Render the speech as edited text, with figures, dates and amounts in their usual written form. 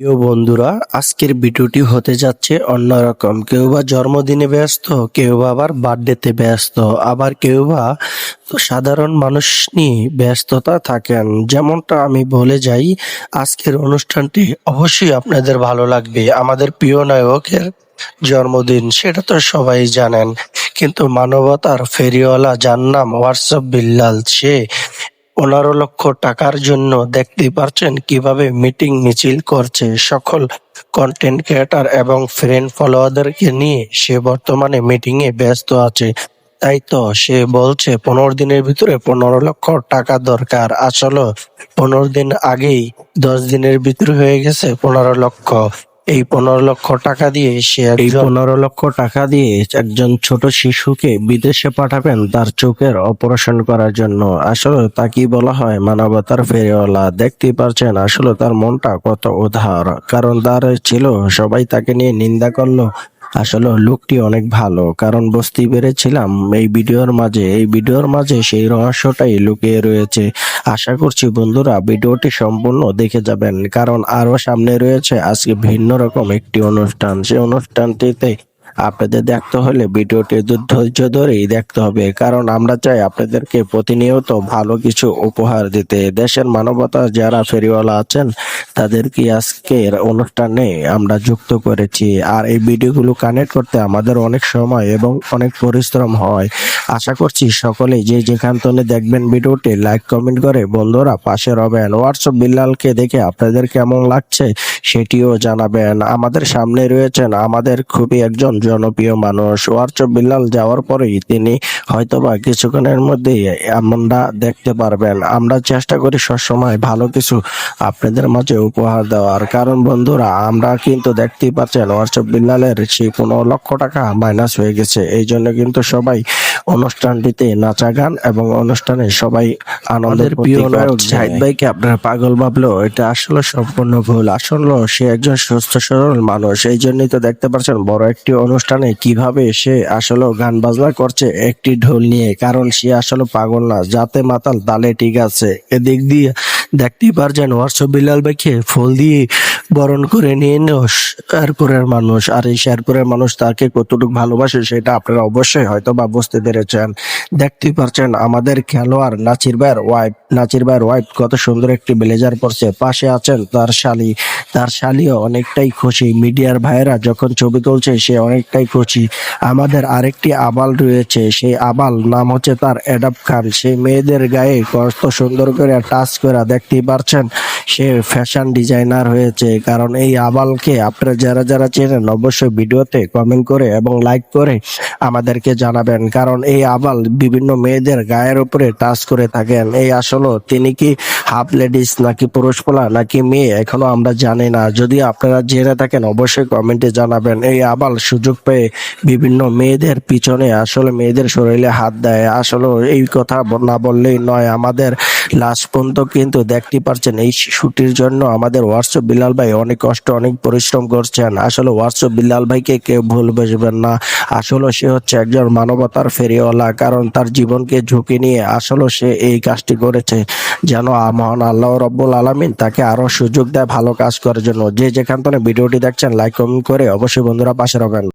প্রিয় বন্ধুরা, আজকের ভিডিওটি হতে যাচ্ছে অন্যরকম। কেউ বা জন্মদিনে ব্যস্ত, কেউ বা আবার বার্থডেতে ব্যস্ত, আবার কেউ বা সাধারণ মানুষ নিয়ে ব্যস্ততা থাকেন। যেমনটা আমি বলে যাই, আজকের অনুষ্ঠানটি অবশ্যই আপনাদের ভালো লাগবে। আমাদের প্রিয় নায়কের জন্মদিন, সেটা তো সবাই জানেন, কিন্তু মানবতার ফেরিওয়ালা যার নাম হোয়াটসঅ্যাপ বিল্লাল, সে 15 লক্ষ টাকার জন্য দেখতেই পারছেন কিভাবে মিটিং মিছিল করছে। সকল কন্টেন্ট ক্রিয়েটর এবং ফ্রেন্ড ফলোয়ারদেরকে নিয়ে সে বর্তমানে মিটিং এ ব্যস্ত আছে। তাই তো সে বলছে 15 দিনের ভিতরে 15 লক্ষ টাকা দরকার। আসলে 15 দিন আগেই 10 দিনের ভিতরে হয়ে গেছে 15 লক্ষ। এই 15 লক্ষ টাকা দিয়ে একজন ছোট শিশুকে বিদেশে পাঠাবেন তার চোখের অপারেশন করার জন্য। আসলে তাকেই বলা হয় মানবতার ফেরিওয়ালা। দেখতেই পারছেন আসলে তার মনটা কত উদার, কারণ তার ছিল সবাই তাকে নিয়ে নিন্দা করলো। আসলে লোকটি অনেক ভালো, কারণ বুঝতেই পেরেছিলাম এই ভিডিওর মাঝে সেই রহস্যটাই লুকিয়ে রয়েছে। আশা করছি বন্ধুরা ভিডিওটি সম্পূর্ণ দেখে যাবেন, কারণ আরো সামনে রয়েছে আজকে ভিন্ন রকম একটি অনুষ্ঠান। সেই অনুষ্ঠানটিতে আপনাদের দেখতে হলে ভিডিওটি ধৈর্য ধরেই দেখতে হবে, কারণ আমরা চাই আপনাদেরকে প্রতিনিয়ত ভালো কিছু উপহার দিতে। দেশের মানবতা যারা ফেরিওয়ালা আছেন তাদেরকে আজকের অনুষ্ঠানে আমরা যুক্ত করেছি। আর এই ভিডিওগুলো কানেক্ট করতে আমাদের অনেক সময় এবং অনেক পরিশ্রম হয়। আশা করছি সকলেই যে যেখান থেকে দেখবেন ভিডিওটি লাইক কমেন্ট করে বন্ধুরা পাশে রবেন। হোয়াটসঅ্যাপ বিল্লালকে দেখে আপনাদের কেমন লাগছে সেটিও জানাবেন। আমাদের সামনে রয়েছেন আমাদের খুবই একজন জনপ্রিয় মানুষ। হোয়াটসঅ্যাপ বিল্লাল যাওয়ার পরেই তিনি হয়তোবা কিছুক্ষণের মধ্যেই আমরা দেখতে পারবেন। আমরা চেষ্টা করি সবসময় ভালো কিছু আপনাদের মাঝে উপহার দেওয়ার, কারণ বন্ধুরা আমরা কিন্তু দেখতেই পাচ্ছেন হোয়াটসঅ্যাপ বিল্লালের সেই 15 লক্ষ টাকা মাইনাস হয়ে গেছে। এই জন্য কিন্তু সবাই অনুষ্ঠানটিতে নাচা গান এবং অনুষ্ঠানে সবাই আনন্দের প্রিয় নায়ক জাহিদ ভাইকে আপনারা পাগল ভাবলেও এটা আসলে সম্পূর্ণ ভুল। আসলে সে একজন সুস্থ সরল মানুষ, এই জন্যই তো দেখতে পাচ্ছেন বড় একটি অনুষ্ঠানে কিভাবে সে আসলে গান বাজনা করছে একটি ঢোল নিয়ে, কারণ সে আসলে পাগল না, যাতে মাতাল তালে ঠিক আছে। এদিক দিয়ে দেখতেই পারছেন হোয়াটসঅ্যাপ বিল্লাল ভাইকে ফুল দিয়ে বরণ করে নিয়ে নেও শেরপুরের মানুষ। আর এই শেরপুরের মানুষ তাকে কতটুকু ভালোবাসে সেটা আপনারা অবশ্যই হয়তো বা বুঝতে পেরেছেন। দেখতেই পারছেন আমাদের খেলোয়াড় নাচির ভাইয়ের ওয়াইফ কত সুন্দর একটি ব্লেজার পরছে। পাশে আছেন তার শালিও অনেকটাই খুশি। মিডিয়ার ভাইয়েরা যখন ছবি তুলছে সে অনেকটাই খুশি। আমাদের আরেকটি আবাল রয়েছে, সেই আবাল নাম হচ্ছে তার এডাব খান। সে মেয়েদের গায়ে কত সুন্দর করে টাচ করে, দেখতেই পারছেন সে ফ্যাশন ডিজাইনার হয়েছে। কারণ এই আবালকে আপনারা যারা যারা চেনেন অবশ্যই ভিডিওতে কমেন্ট করে এবং লাইক করে আমাদেরকে জানাবেন, কারণ এই আবাল বিভিন্ন মেয়েদের গায়ের উপরে টাচ করে থাকেন। এই আসলে তিনি কি হাফ লেডিস নাকি পুরুষ পোলা নাকি মেয়ে এখনো আমরা জানি না। যদি আপনারা জেনে থাকেন অবশ্যই কমেন্টে জানাবেন। এই আবাল সুযোগ পেয়ে বিভিন্ন মেয়েদের পিছনে আসলে মেয়েদের শরীরে হাত দেয়। আসলে এই কথা না বললেই নয়, আমাদের লাস্ট পর্যন্ত কিন্তু দেখতে পারছেন এই শিশুটির জন্য আমাদের হোয়াটসঅ্যাপ বিল্লাল ভাই অনেক কষ্ট অনেক পরিশ্রম করছেন। আসলে হোয়াটসঅ্যাপ বিল্লাল ভাইকে কেউ ভুল বুঝবেন না। আসলে সে হচ্ছে একজন মানবতার ফেরিওয়ালা, কারণ তার জীবনকে ঝুঁকি নিয়ে আসলে সে এই কাজটি করেছে যেন মহান আল্লাহ রব্বুল আলামিন তাকে আরো সুযোগ দেয় ভালো কাজ করার জন্য। যে যেখান থেকে ভিডিওটি দেখছেন লাইক কমেন্ট করে অবশ্যই বন্ধুরা পাশে রাখবেন।